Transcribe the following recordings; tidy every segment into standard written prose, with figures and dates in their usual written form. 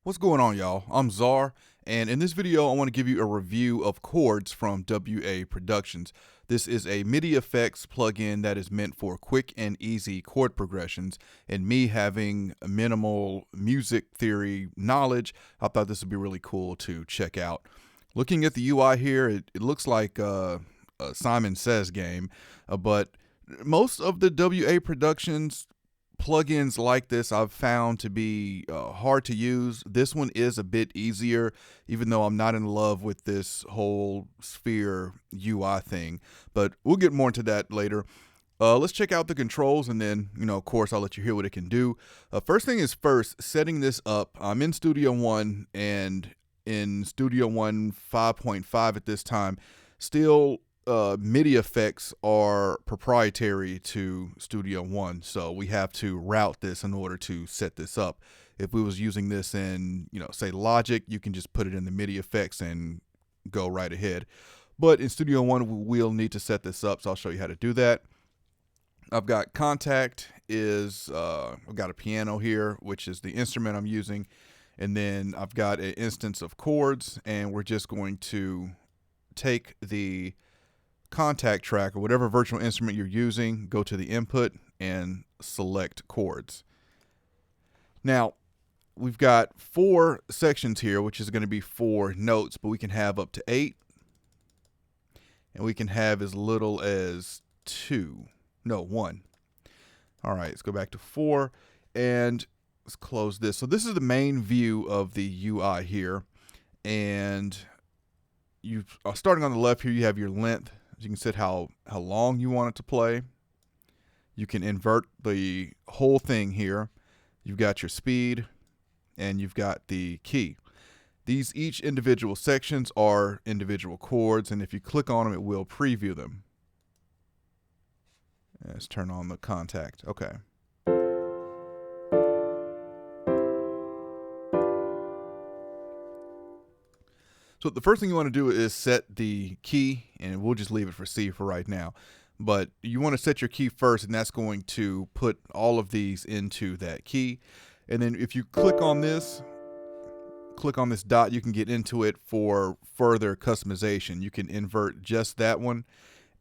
What's going on, y'all? I'm Czar, and in this video I want to give you a review of Chords from WA Productions. This is a MIDI effects plugin that is meant for quick and easy chord progressions, and me having a minimal music theory knowledge, I thought this would be really cool to check out. Looking at the UI here, it looks like a Simon Says game, but most of the WA Productions plugins like this I've found to be hard to use. This one is a bit easier, even though I'm not in love with this whole sphere UI thing, but we'll get more into that later. Let's check out the controls, and then, of course, I'll let you hear what it can do. First thing is first, setting this up. I'm in Studio One, and in Studio One 5.5 at this time. Still, MIDI effects are proprietary to Studio One, so we have to route this in order to set this up. If we was using this in, say Logic, you can just put it in the MIDI effects and go right ahead. But in Studio One, we'll need to set this up, so I'll show you how to do that. I've got Contact I've got a piano here, which is the instrument I'm using, and then I've got an instance of Chords, and we're just going to take the Contact track or whatever virtual instrument you're using, go to the input and select Chords. Now we've got 4 sections here, which is going to be 4 notes, but we can have up to 8, and we can have as little as 1. All right, let's go back to 4 and let's close this. So this is the main view of the UI here, and you starting on the left here, you have your length. You can set how long you want it to play. You can invert the whole thing here. You've got your speed, and you've got the key. These each individual sections are individual chords, and if you click on them, it will preview them. Let's turn on the Contact. Okay. So the first thing you want to do is set the key, and we'll just leave it for C for right now. But you want to set your key first, and that's going to put all of these into that key. And then if you click on this dot, you can get into it for further customization. You can invert just that one.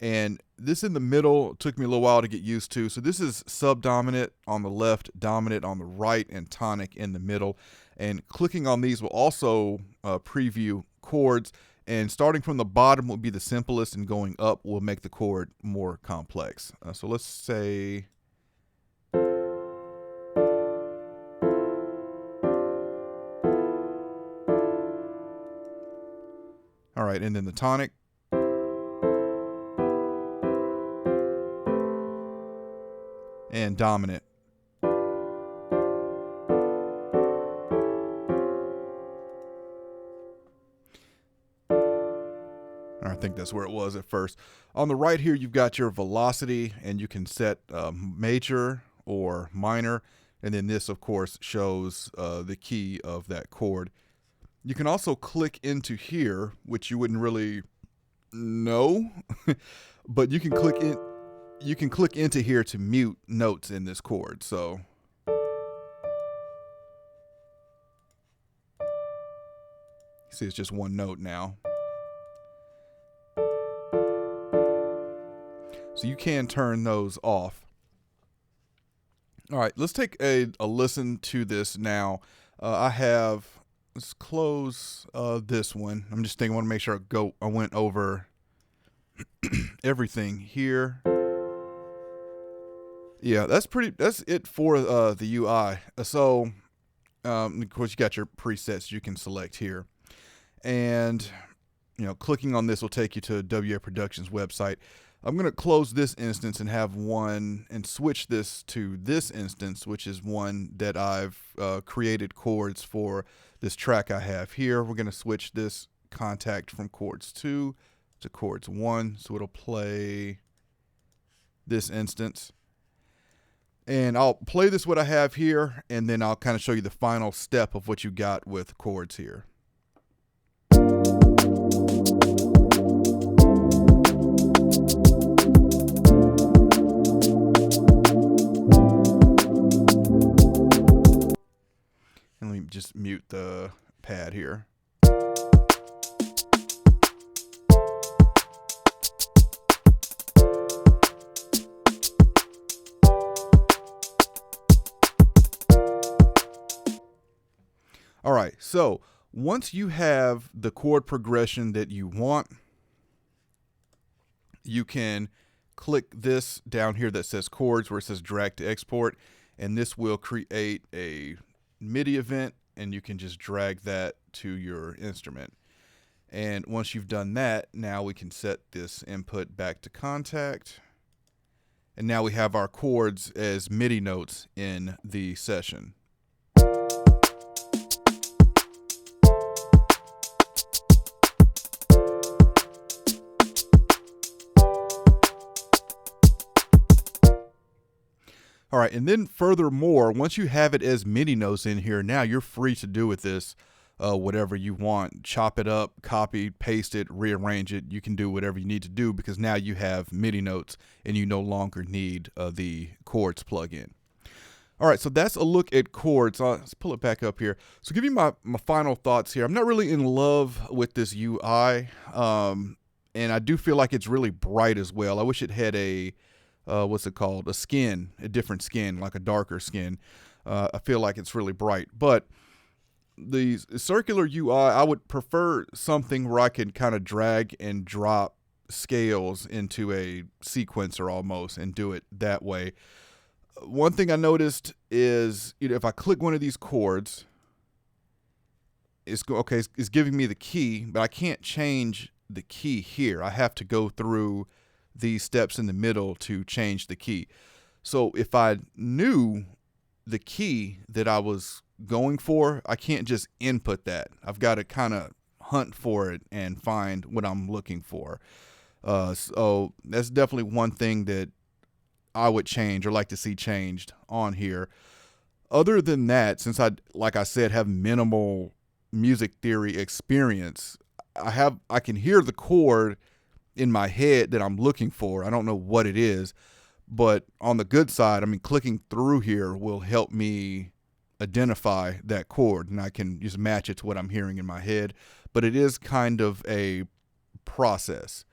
And this in the middle took me a little while to get used to. So this is subdominant on the left, dominant on the right, and tonic in the middle. And clicking on these will also preview chords, and starting from the bottom will be the simplest, and going up will make the chord more complex. So let's say all right, and then the tonic. And dominant. I think that's where it was at first. On the right here, you've got your velocity, and you can set major or minor. And then this, of course, shows the key of that chord. You can also click into here, which you wouldn't really know, but you can click in. You can click into here to mute notes in this chord. So see, it's just one note now. So you can turn those off. All right, let's take a listen to this now. Let's close this one. I'm just thinking, I want to make sure I went over everything here. Yeah, that's it for the UI. So, of course, you got your presets you can select here. And, clicking on this will take you to WA Productions website. I'm going to close this instance and have one and switch this to this instance, which is one that I've created chords for this track I have here. We're going to switch this Contact from Chords 2 to Chords 1. So it'll play this instance. And I'll play this what I have here, and then I'll kind of show you the final step of what you got with chords here. just mute the pad here. All right, so once you have the chord progression that you want, you can click this down here that says chords, where it says drag to export, and this will create a MIDI event, and you can just drag that to your instrument. And once you've done that, now we can set this input back to contact, and now we have our chords as MIDI notes in the session. All right, and then furthermore, once you have it as MIDI notes in here, now you're free to do with this whatever you want. Chop it up, copy, paste it, rearrange it. You can do whatever you need to do because now you have MIDI notes and you no longer need the Chords plugin. All right, so that's a look at Chords. Let's pull it back up here. So give you my final thoughts here. I'm not really in love with this UI, and I do feel like it's really bright as well. I wish it had a what's it called? A different skin, like a darker skin. I feel like it's really bright. But the circular UI, I would prefer something where I can kind of drag and drop scales into a sequencer almost and do it that way. One thing I noticed is, if I click one of these chords, it's giving me the key, but I can't change the key here. I have to go through these steps in the middle to change the key. So if I knew the key that I was going for, I can't just input that. I've got to kind of hunt for it and find what I'm looking for. So that's definitely one thing that I would change or like to see changed on here. Other than that, since like I said, have minimal music theory experience, I can hear the chord in my head that I'm looking for. I don't know what it is, but on the good side, clicking through here will help me identify that chord, and I can just match it to what I'm hearing in my head. But it is kind of a process.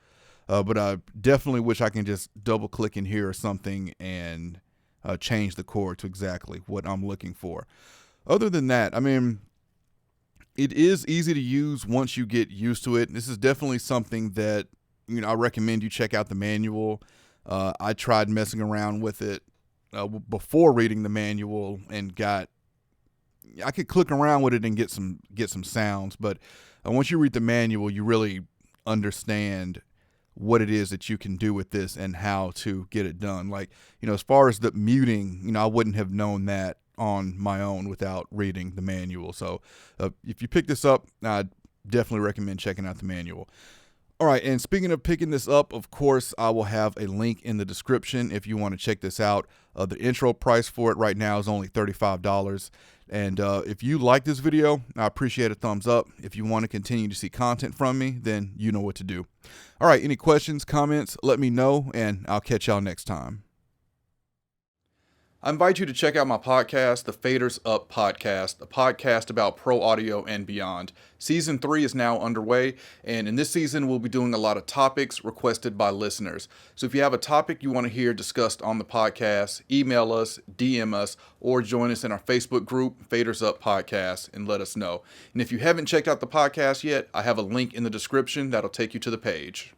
But I definitely wish I can just double click in here or something and change the chord to exactly what I'm looking for. Other than that, it is easy to use once you get used to it. This is definitely something that I recommend you check out the manual. I tried messing around with it before reading the manual and I could click around with it and get some sounds. But once you read the manual, you really understand what it is that you can do with this and how to get it done. Like, as far as the muting, I wouldn't have known that on my own without reading the manual. So if you pick this up, I definitely recommend checking out the manual. All right, and speaking of picking this up, of course, I will have a link in the description if you want to check this out. The intro price for it right now is only $35. And if you like this video, I appreciate a thumbs up. If you want to continue to see content from me, then you know what to do. All right, any questions, comments, let me know, and I'll catch y'all next time. I invite you to check out my podcast, the Faders Up Podcast, a podcast about pro audio and beyond. Season 3 is now underway, and in this season, we'll be doing a lot of topics requested by listeners. So if you have a topic you want to hear discussed on the podcast, email us, DM us, or join us in our Facebook group, Faders Up Podcast, and let us know. And if you haven't checked out the podcast yet, I have a link in the description that'll take you to the page.